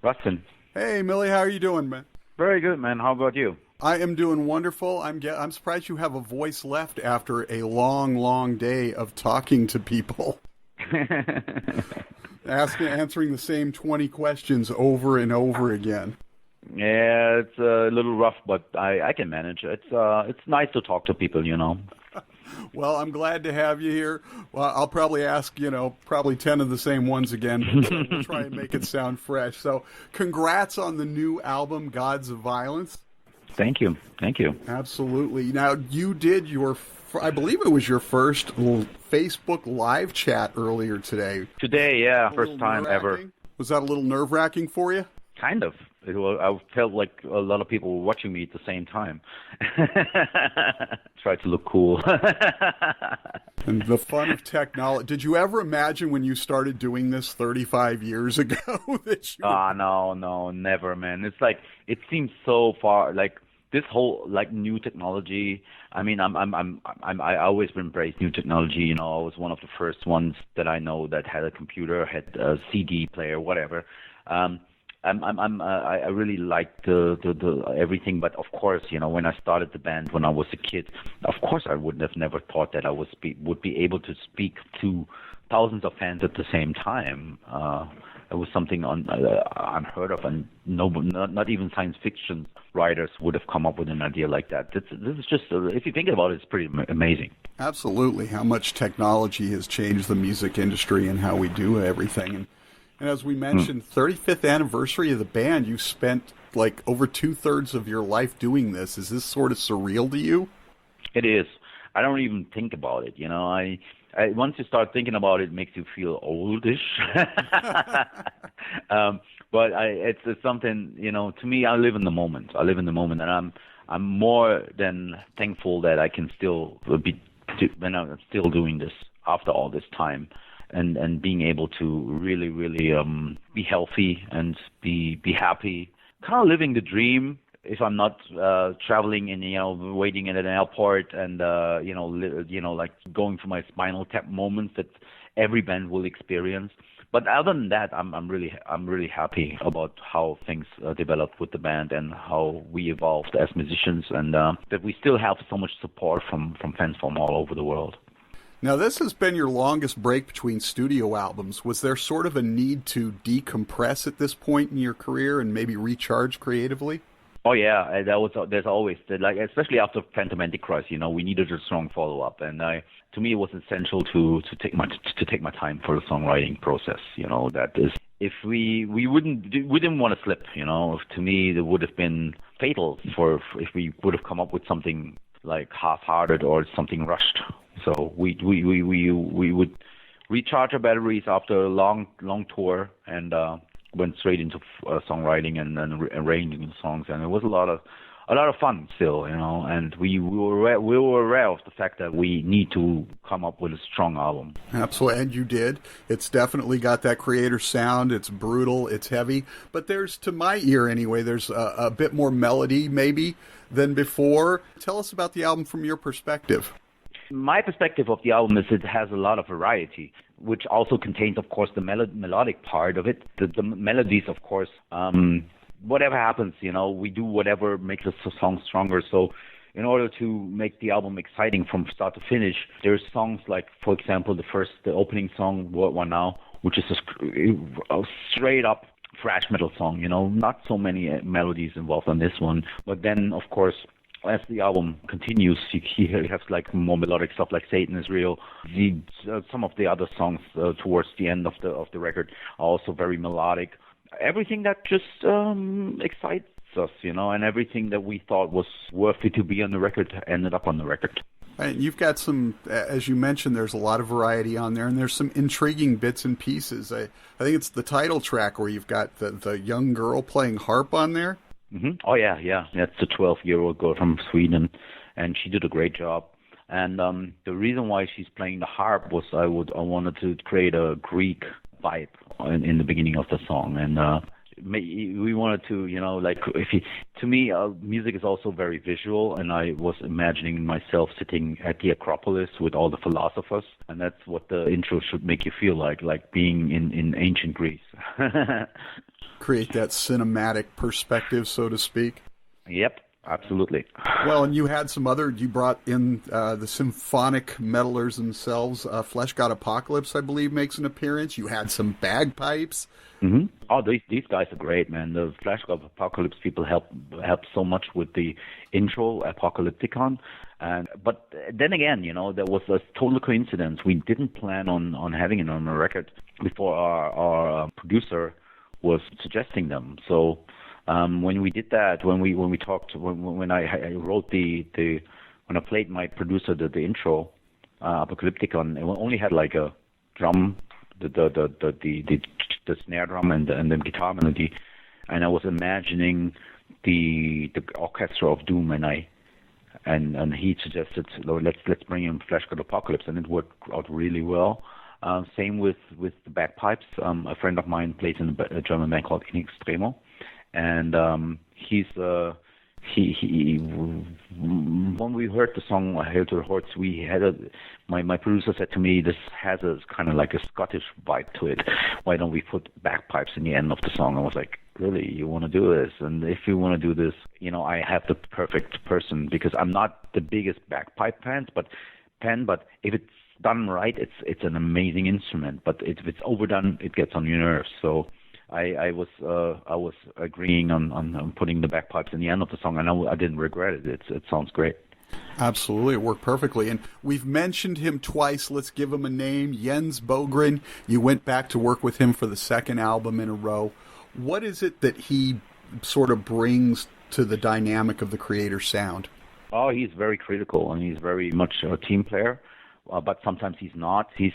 Rustin. Hey, Millie, how are you doing, man? Very good, man. How about you? I am doing wonderful. I'm surprised you have a voice left after a long, long day of talking to people. Answering the same 20 questions over and over again. Yeah, it's a little rough, but I can manage. It's nice to talk to people, you know. Well, I'm glad to have you here. Well, I'll probably ask, probably 10 of the same ones again, but we'll try and make it sound fresh. So, congrats on the new album, Gods of Violence. Thank you. Absolutely. Now, you did I believe it was your first Facebook live chat earlier today. Today, yeah, first time ever. Was that a little nerve-wracking for you? Kind of. I felt like a lot of people were watching me at the same time. Tried to look cool. And the fun of technology. Did you ever imagine when you started doing this 35 years ago that you... No, never, man. It's like, it seems so far, like, this whole, like, new technology. I mean, I always embrace new technology. You know, I was one of the first ones that I know that had a computer, had a CD player, whatever. I really liked the everything, but of course, you know, when I started the band when I was a kid, of course I would have never thought that I would be able to speak to thousands of fans at the same time. It was something unheard of, and not even science fiction writers would have come up with an idea like that. This is just, if you think about it, it's pretty amazing. Absolutely, how much technology has changed the music industry and how we do everything. And as we mentioned, 35th anniversary of the band, you spent like over 2/3 of your life doing this. Is this sort of surreal to you? It is. I don't even think about it. You know, I once you start thinking about it, it makes you feel oldish. But it's something, you know, to me, I live in the moment. And I'm more than thankful that I can still when I'm still doing this after all this time. And being able to really be healthy and be happy, kind of living the dream. If I'm not traveling and waiting at an airport and like going through my Spinal Tap moments that every band will experience. But other than that, I'm really happy about how things developed with the band and how we evolved as musicians, and that we still have so much support from fans from all over the world. Now, this has been your longest break between studio albums. Was there sort of a need to decompress at this point in your career and maybe recharge creatively? Oh yeah, there's always, like, especially after Phantom Antichrist, you know, we needed a strong follow-up, and to me it was essential to take my time for the songwriting process. You know, that is, if we didn't want to slip. You know, to me it would have been fatal if we would have come up with something like half-hearted or something rushed. So we would recharge our batteries after a long tour and went straight into songwriting and arranging the songs, and it was a lot of fun still, you know. And we were aware of the fact that we need to come up with a strong album. Absolutely, and you did. It's definitely got that Kreator sound. It's brutal, it's heavy, but there's, to my ear anyway, there's a bit more melody maybe than before. Tell us about the album from your perspective. My perspective of the album is it has a lot of variety, which also contains, of course, the melodic part of it. The melodies, of course, whatever happens, you know, we do whatever makes a song stronger. So in order to make the album exciting from start to finish, there's songs like, for example, the opening song, What One Now, which is a straight up thrash metal song, you know, not so many melodies involved on this one. But then, of course, as the album continues, you have like more melodic stuff like Satan Is Real. Some of the other songs towards the end of the record are also very melodic. Everything that just excites us, you know, and everything that we thought was worthy to be on the record ended up on the record. And you've got some, as you mentioned, there's a lot of variety on there, and there's some intriguing bits and pieces. I think it's the title track where you've got the young girl playing harp on there. Mm-hmm. Oh yeah. That's a 12-year-old girl from Sweden, and she did a great job. And the reason why she's playing the harp was I wanted to create a Greek vibe in the beginning of the song, and we wanted to, like to me, music is also very visual, and I was imagining myself sitting at the Acropolis with all the philosophers, and that's what the intro should make you feel like being in ancient Greece. Create that cinematic perspective, so to speak. Yep. Absolutely. Well, and you brought in the symphonic metalers themselves. Flesh God Apocalypse, I believe, makes an appearance. You had some bagpipes. Mm-hmm. Oh, these guys are great, man. The Flesh God Apocalypse people help so much with the intro, Apocalypticon. But then again, there was a total coincidence. We didn't plan on having it on a record before our producer was suggesting them. So when we did that, when we talked, when I wrote when I played my producer the intro, Apocalypticon, it only had like a drum, the snare drum and the guitar melody, and I was imagining the orchestra of doom, and he suggested, let's bring in Flesh God Apocalypse, and it worked out really well. Same with the bagpipes. A friend of mine plays in a German band called In Extremo. And he when we heard the song Hail to the Hordes, my producer said to me, this has a kind of like a Scottish vibe to it. Why don't we put bagpipes in the end of the song? I was like, really, you want to do this? And if you want to do this, I have the perfect person, because I'm not the biggest bagpipe fan, but if it's done right, it's an amazing instrument. But if it's overdone, it gets on your nerves. So I was agreeing on putting the bagpipes in the end of the song, and I didn't regret it. It sounds great. Absolutely, it worked perfectly. And we've mentioned him twice. Let's give him a name. Jens Bogren. You went back to work with him for the second album in a row. What is it that he sort of brings to the dynamic of the Kreator sound? Oh, he's very critical, and he's very much a team player. But sometimes he's not. He's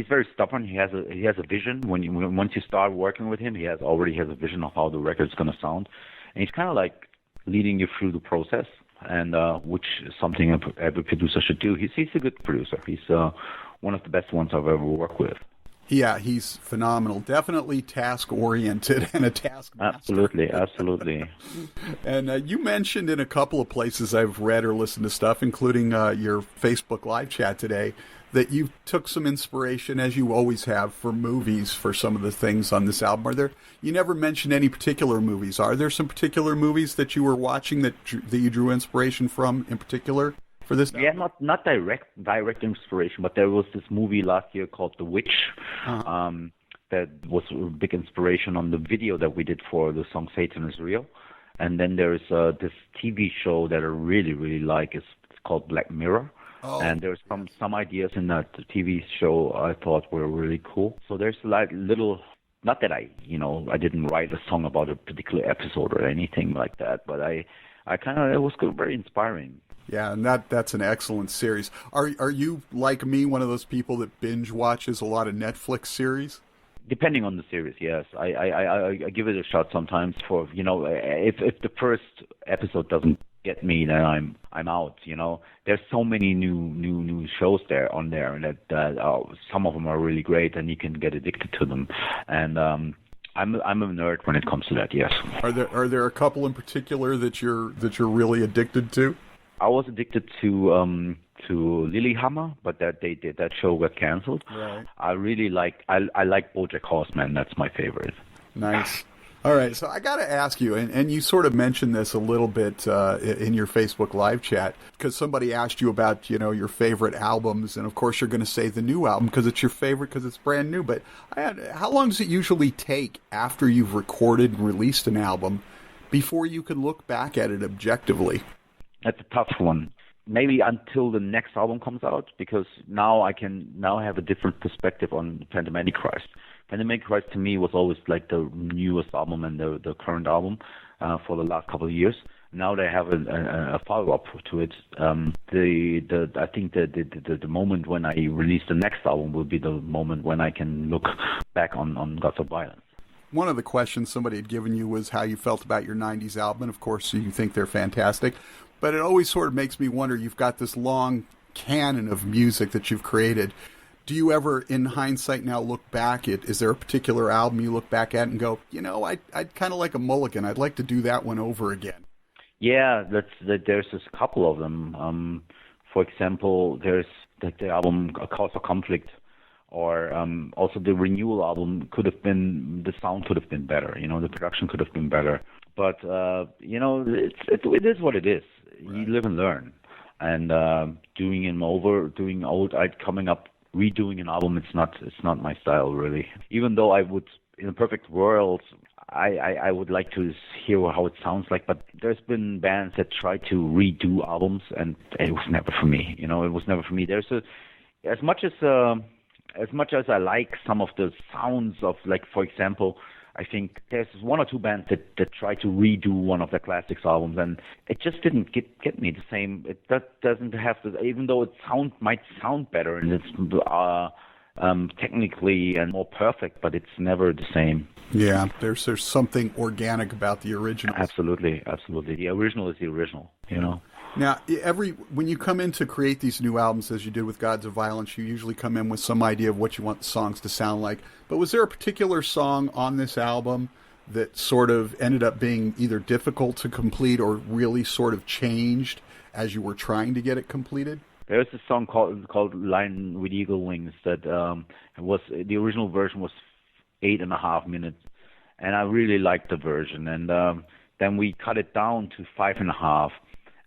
very stubborn. He has a vision. Once you start working with him, he already has a vision of how the record's going to sound, and he's kind of like leading you through the process, and which is something every producer should do. He's a good producer. He's one of the best ones I've ever worked with. Yeah, he's phenomenal. Definitely task-oriented and a taskmaster. Absolutely. And you mentioned in a couple of places I've read or listened to stuff, including your Facebook live chat today, that you took some inspiration, as you always have, for movies for some of the things on this album. You never mentioned any particular movies. Are there some particular movies that you were watching that you drew inspiration from in particular? For this album? Yeah, not direct inspiration, but there was this movie last year called The Witch. Uh-huh. That was a big inspiration on the video that we did for the song Satan is Real. And then there's this TV show that I really, really like. It's called Black Mirror. Oh. And there's some ideas in that TV show I thought were really cool. So there's like little, not that I didn't write a song about a particular episode or anything like that, but it was very inspiring. Yeah, and that's an excellent series. Are you, like me, one of those people that binge watches a lot of Netflix series? Depending on the series, yes. I give it a shot sometimes. For if the first episode doesn't get me, then I'm out. There's so many new shows on there, and that some of them are really great, and you can get addicted to them. And I'm a nerd when it comes to that. Yes. Are there a couple in particular that you're really addicted to? I was addicted to Lilyhammer, but that show got canceled. Right. I really like BoJack Horseman. That's my favorite. Nice. All right, so I got to ask you, and you sort of mentioned this a little bit in your Facebook live chat, because somebody asked you about your favorite albums, and of course you're going to say the new album because it's your favorite because it's brand new. But how long does it usually take after you've recorded and released an album before you can look back at it objectively? That's a tough one. Maybe until the next album comes out, because now I can have a different perspective on Phantom Antichrist. Phantom Antichrist to me was always like the newest album and the current album for the last couple of years. Now they have a follow-up to it. I think the moment when I release the next album will be the moment when I can look back on Gods of Violence. One of the questions somebody had given you was how you felt about your 90s album, and of course you think they're fantastic. But it always sort of makes me wonder, you've got this long canon of music that you've created. Do you ever, in hindsight now, look back at, is there a particular album you look back at and go, I'd kind of like a mulligan. I'd like to do that one over again? Yeah, there's just a couple of them. For example, there's the album A Cause for Conflict, or also the Renewal album the sound could have been better, the production could have been better. But, it is what it is. Right. You live and learn. And redoing an album, it's not my style, really. Even though I would, in a perfect world, I would like to hear how it sounds like, but there's been bands that try to redo albums, and it was never for me. It was never for me. As much as I like some of the sounds of, like, for example, I think there's one or two bands that try to redo one of their classics albums, and it just didn't get me the same. That doesn't have to, even though it might sound better and it's technically and more perfect, but it's never the same. Yeah, there's something organic about the original. Absolutely. The original is the original, Now, when you come in to create these new albums, as you did with Gods of Violence, you usually come in with some idea of what you want the songs to sound like. But was there a particular song on this album that sort of ended up being either difficult to complete or really sort of changed as you were trying to get it completed? There's a song called Lion with Eagle Wings that the original version was 8.5 minutes, and I really liked the version. And then we cut it down to 5.5.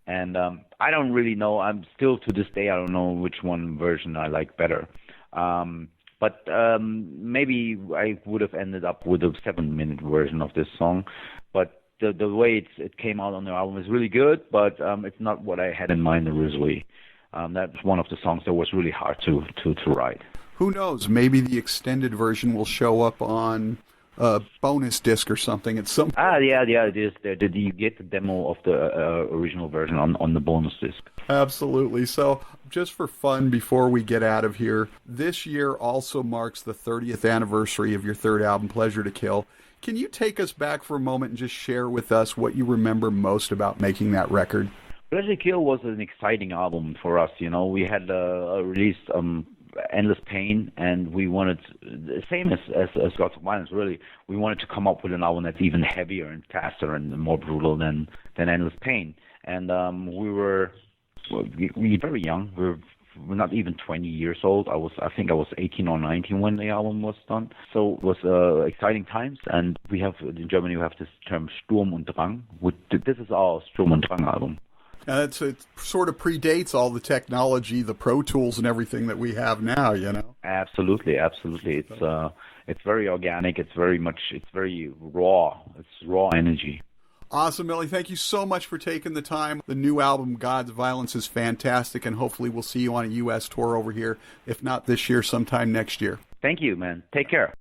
And I don't really know. I'm still, to this day, I don't know which one version I like better. But maybe I would have ended up with a 7-minute version of this song. But the way it came out on the album is really good, but it's not what I had in mind originally. That's one of the songs that was really hard to write. Who knows? Maybe the extended version will show up on a bonus disc or something at some point. Yeah, it is. You get the demo of the original version on the bonus disc. Absolutely. So, just for fun, before we get out of here, this year also marks the 30th anniversary of your third album, Pleasure to Kill. Can you take us back for a moment and just share with us what you remember most about making that record? Pleasure to Kill was an exciting album for us. We had released Endless Pain, and we wanted, the same as Gods of Violence, really, we wanted to come up with an album that's even heavier and faster and more brutal than Endless Pain. And we were very young. We're not even 20 years old. I think I was 18 or 19 when the album was done. So it was exciting times. And in Germany we have this term Sturm und Drang. This is our Sturm und Drang album. It sort of predates all the technology, the Pro Tools and everything that we have now, Absolutely. It's very organic. It's very raw. It's raw energy. Awesome, Mille. Thank you so much for taking the time. The new album, Gods of Violence, is fantastic, and hopefully we'll see you on a U.S. tour over here. If not this year, sometime next year. Thank you, man. Take care.